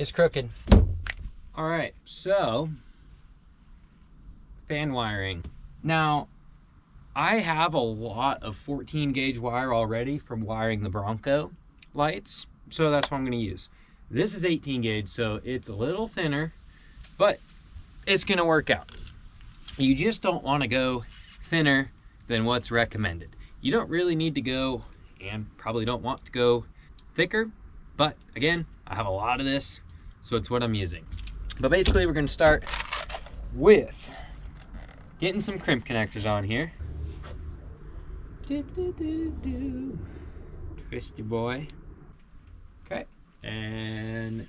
It's crooked. All right, so fan wiring. Now, I have a lot of 14 gauge wire already from wiring the Bronco lights, so that's what I'm gonna use. This is 18 gauge, so it's a little thinner, but it's gonna work out. You just don't wanna go thinner than what's recommended. You don't really need to go, and probably don't want to go thicker, but again, I have a lot of this, so it's what I'm using. But basically we're gonna start with getting some crimp connectors on here. Twisty boy. Okay, and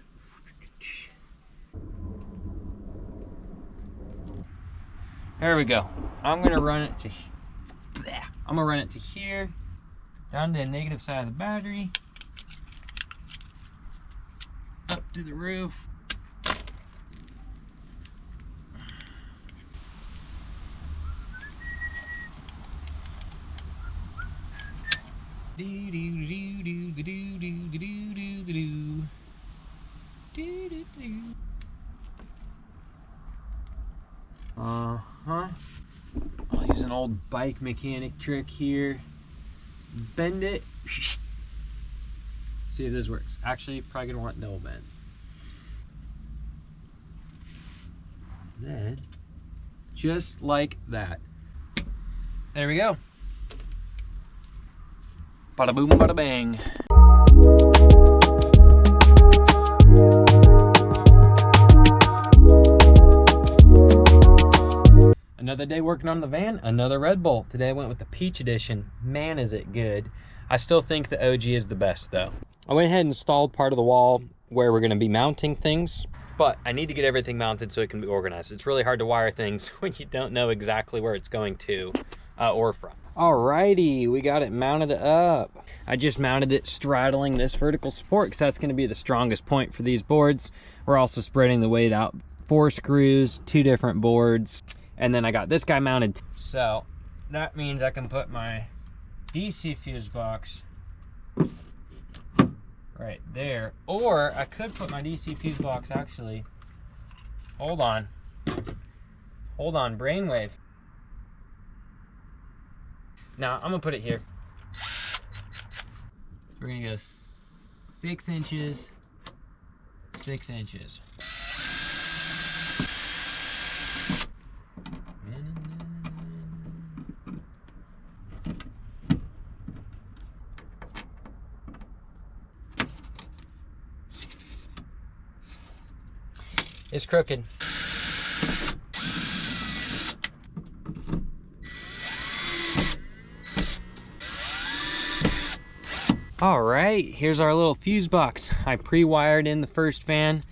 there we go. I'm gonna run it to here, down to the negative side of the battery, up to the roof. I'll use an old bike mechanic trick here. Bend it. See if this works. Actually, probably gonna want double bend. Then, just like that. There we go. Bada boom, bada bang. Another day working on the van, another Red Bull. Today I went with the Peach Edition. Man, is it good. I still think the OG is the best though. I went ahead and installed part of the wall where we're gonna be mounting things, but I need to get everything mounted so it can be organized. It's really hard to wire things when you don't know exactly where it's going to or from. Alrighty, we got it mounted up. I just mounted it straddling this vertical support because that's gonna be the strongest point for these boards. We're also spreading the weight out. 4 screws, 2 different boards. And then I got this guy mounted. So that means I can put my DC fuse box right there. Or I could put my DC fuse box actually, hold on, brainwave. Now I'm gonna put it here. We're gonna go 6 inches, 6 inches. It's crooked. All right, here's our little fuse box. I pre-wired in the first fan.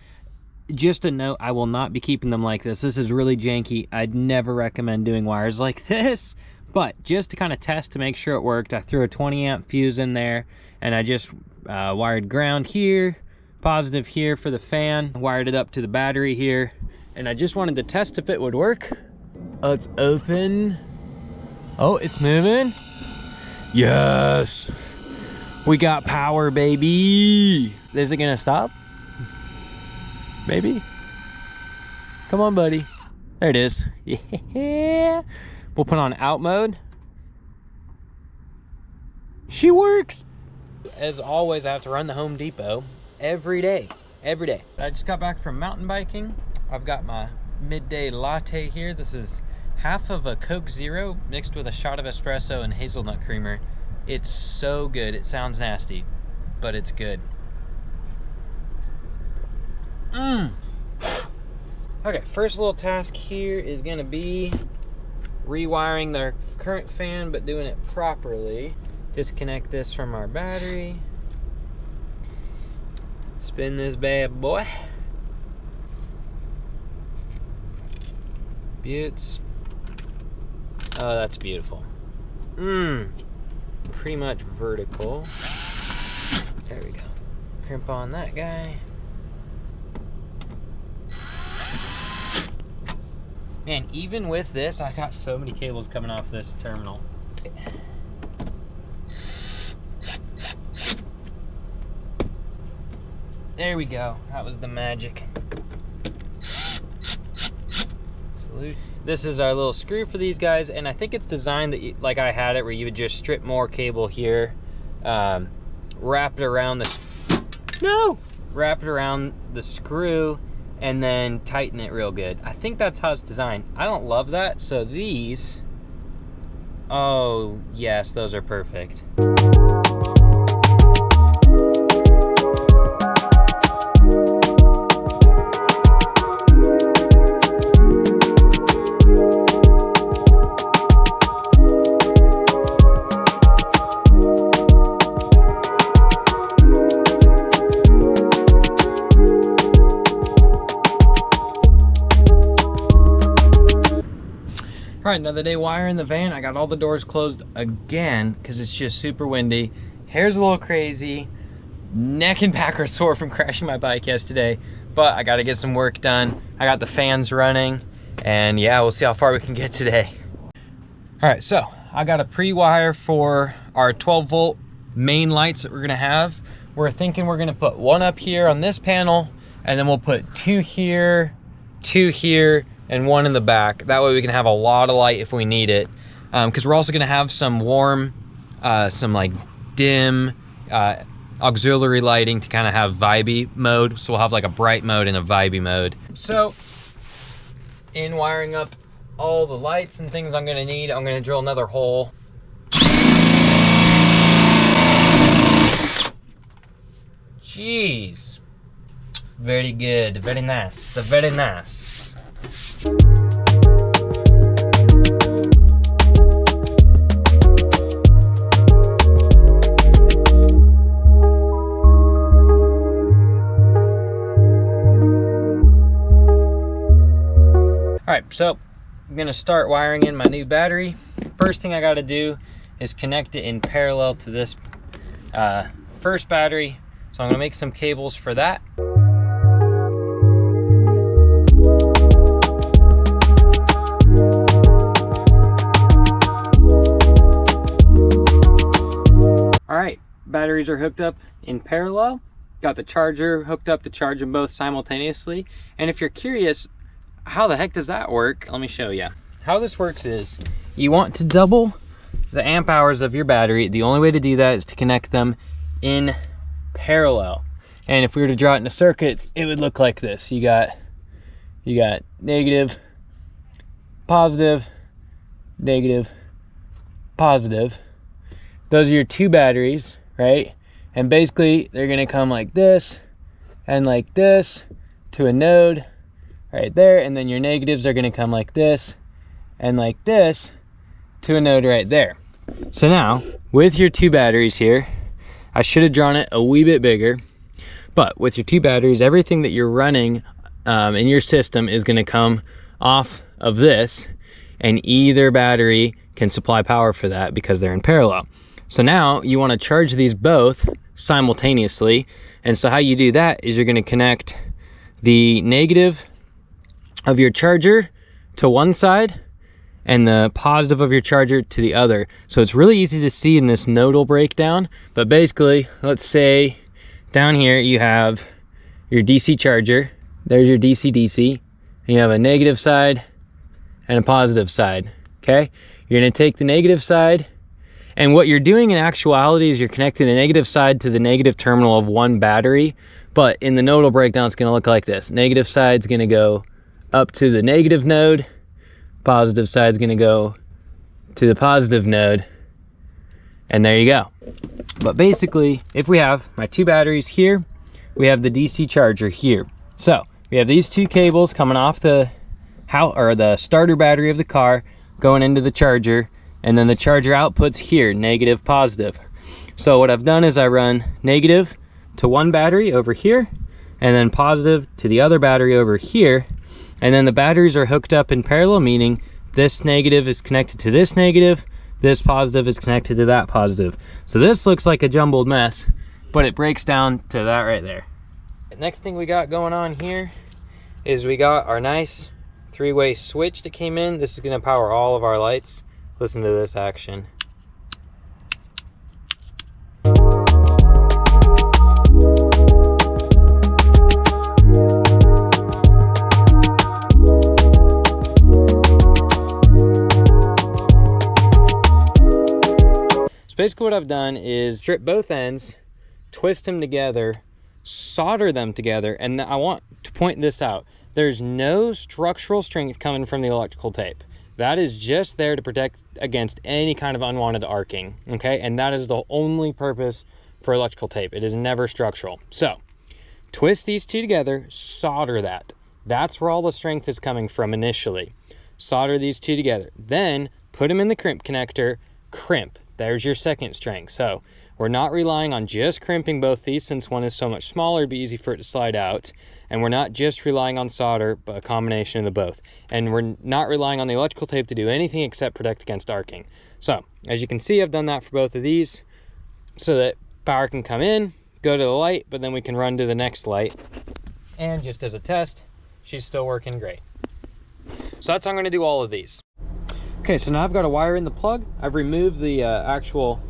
Just a note, I will not be keeping them like this. This is really janky. I'd never recommend doing wires like this, but just to kind of test to make sure it worked, I threw a 20 amp fuse in there and I just wired ground here, positive here for the fan, wired it up to the battery here, and I just wanted to test if it would work. Oh, it's open. Oh, it's moving. Yes, we got power, baby. Is it gonna stop? Maybe. Come on, buddy. There it is. Yeah. We'll put on out mode. She works. As always, I have to run the Home Depot every day. I just got back from mountain biking. I've got my midday latte here. This is half of a Coke Zero mixed with a shot of espresso and hazelnut creamer. It's so good. It sounds nasty, but it's good. Okay, first little task here is gonna be rewiring the current fan, but doing it properly. Disconnect this from our battery. Spin this bad boy. Buttes. Oh, that's beautiful. Pretty much vertical. There we go. Crimp on that guy. Man, even with this, I got so many cables coming off this terminal. There we go. That was the magic. Salute. This is our little screw for these guys, and I think it's designed that, like I had it, where you would just strip more cable here, wrap it around the screw, and then tighten it real good. I think that's how it's designed. I don't love that, so these, oh yes, those are perfect. All right, another day wiring the van. I got all the doors closed again because it's just super windy. Hair's a little crazy. Neck and back are sore from crashing my bike yesterday, but I got to get some work done. I got the fans running, and yeah, we'll see how far we can get today. All right, so I got a pre-wire for our 12-volt main lights that we're gonna have. We're thinking we're gonna put one up here on this panel, and then we'll put two here, and one in the back. That way we can have a lot of light if we need it. Because we're also gonna have some warm, some like dim, auxiliary lighting to kind of have vibey mode. So we'll have like a bright mode and a vibey mode. So in wiring up all the lights and things I'm gonna need, I'm gonna drill another hole. Jeez. Very good, very nice, very nice. All right, so I'm gonna start wiring in my new battery. First thing I gotta do is connect it in parallel to this first battery. So I'm gonna make some cables for that. All right, batteries are hooked up in parallel. Got the charger hooked up to charge them both simultaneously. And if you're curious, how the heck does that work? Let me show you. How this works is, you want to double the amp hours of your battery. The only way to do that is to connect them in parallel. And if we were to draw it in a circuit, it would look like this. You got negative, positive, negative, positive. Those are your two batteries, right? And basically they're gonna come like this and like this to a node right there, and then your negatives are gonna come like this and like this to a node right there. So now, with your two batteries here, I should have drawn it a wee bit bigger, but with your two batteries, everything that you're running in your system is gonna come off of this, and either battery can supply power for that because they're in parallel. So now you wanna charge these both simultaneously, and so how you do that is you're gonna connect the negative of your charger to one side and the positive of your charger to the other. So it's really easy to see in this nodal breakdown, but basically, let's say down here you have your DC charger, there's your DC-DC, and you have a negative side and a positive side, okay? You're gonna take the negative side, and what you're doing in actuality is you're connecting the negative side to the negative terminal of one battery, but in the nodal breakdown, it's gonna look like this. Negative side's gonna go up to the negative node, positive side's gonna go to the positive node, and there you go. But basically, if we have my two batteries here, we have the DC charger here. So we have these two cables coming off the starter battery of the car going into the charger, and then the charger outputs here, negative, positive. So what I've done is I run negative to one battery over here, and then positive to the other battery over here, and then the batteries are hooked up in parallel, meaning this negative is connected to this negative, this positive is connected to that positive. So this looks like a jumbled mess, but it breaks down to that right there. Next thing we got going on here is we got our nice three-way switch that came in. This is gonna power all of our lights. Listen to this action. basically what I've done is strip both ends, twist them together, solder them together, and I want to point this out. There's no structural strength coming from the electrical tape. That is just there to protect against any kind of unwanted arcing, okay? And that is the only purpose for electrical tape. It is never structural. So, twist these two together, solder that. That's where all the strength is coming from initially. Solder these two together. Then, put them in the crimp connector, crimp. There's your second strength. So, we're not relying on just crimping both these since one is so much smaller, it'd be easy for it to slide out. And we're not just relying on solder, but a combination of the both. And we're not relying on the electrical tape to do anything except protect against arcing. So, as you can see, I've done that for both of these so that power can come in, go to the light, but then we can run to the next light. And just as a test, she's still working great. So that's how I'm gonna do all of these. Okay, so now I've got a wire in the plug. I've removed the actual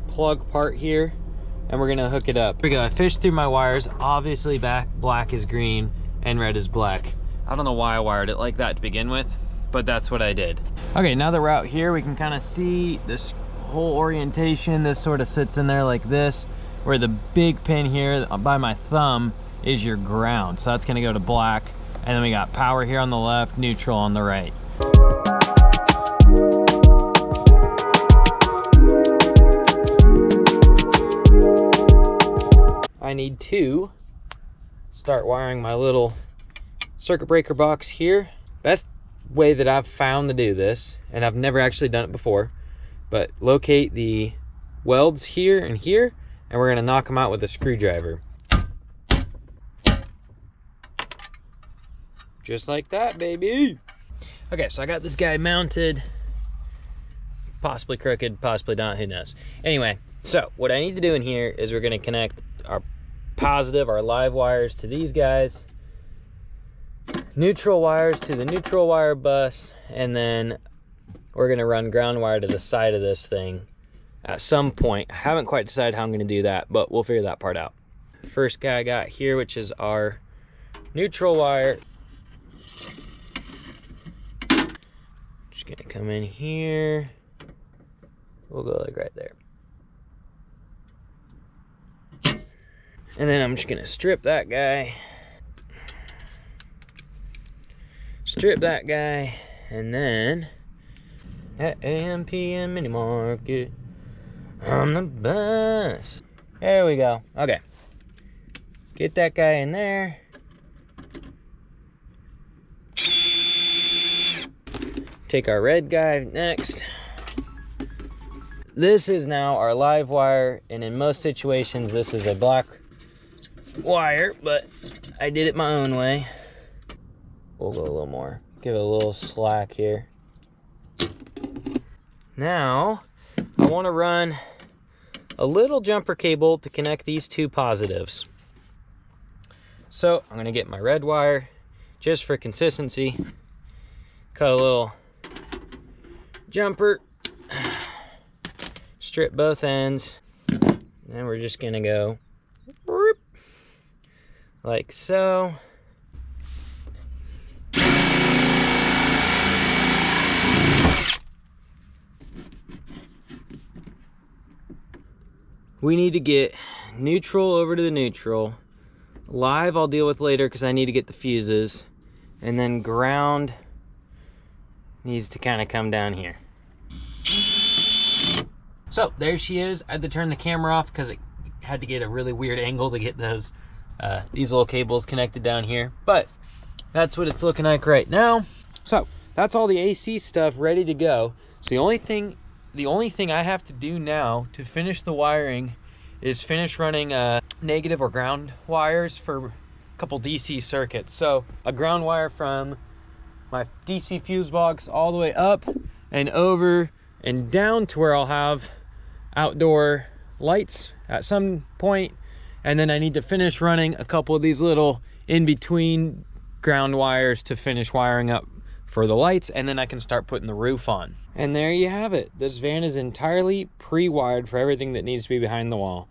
plug part here, and we're gonna hook it up. Here we go. I fished through my wires. Obviously black is green and red is black. I don't know why I wired it like that to begin with, but that's what I did. Okay, now that we're out here, we can kind of see this whole orientation. This sort of sits in there like this, where the big pin here by my thumb is your ground. So that's gonna go to black, and then we got power here on the left, neutral on the right. I need to start wiring my little circuit breaker box here. Best way that I've found to do this, and I've never actually done it before, but locate the welds here and here, and we're gonna knock them out with a screwdriver. Just like that, baby. Okay, so I got this guy mounted, possibly crooked, possibly not, who knows. Anyway, so what I need to do in here is we're gonna connect our positive, our live wires to these guys, neutral wires to the neutral wire bus, and then we're gonna run ground wire to the side of this thing at some point. I haven't quite decided how I'm gonna do that, but we'll figure that part out. First guy I got here, which is our neutral wire. Just gonna come in here. We'll go like right there. And then I'm just gonna strip that guy. Strip that guy, and then at AM PM mini market on the bus. There we go. Okay. Get that guy in there. Take our red guy next. This is now our live wire, and in most situations this is a black wire, but I did it my own way. We'll go a little more, give it a little slack here. Now I want to run a little jumper cable to connect these two positives. So I'm going to get my red wire just for consistency, cut a little jumper, strip both ends, and we're just going to go like so. We need to get neutral over to the neutral. Live I'll deal with later because I need to get the fuses. And then ground needs to kind of come down here. So there she is. I had to turn the camera off because it had to get a really weird angle to get those these little cables connected down here. But that's what it's looking like right now. So that's all the AC stuff ready to go. So the only thing I have to do now to finish the wiring is finish running negative or ground wires for a couple DC circuits. So a ground wire from my DC fuse box all the way up and over and down to where I'll have outdoor lights at some point. And then I need to finish running a couple of these little in-between ground wires to finish wiring up for the lights, and then I can start putting the roof on. And there you have it. This van is entirely pre-wired for everything that needs to be behind the wall.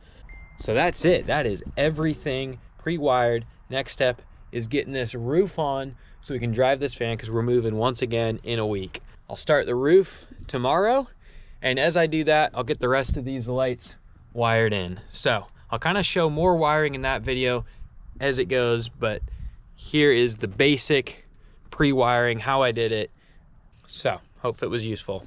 So that's it. That is everything pre-wired. Next step is getting this roof on so we can drive this van because we're moving once again in a week. I'll start the roof tomorrow, And as I do that, I'll get the rest of these lights wired in. So I'll kind of show more wiring in that video as it goes, but here is the basic pre-wiring, how I did it. So hope it was useful.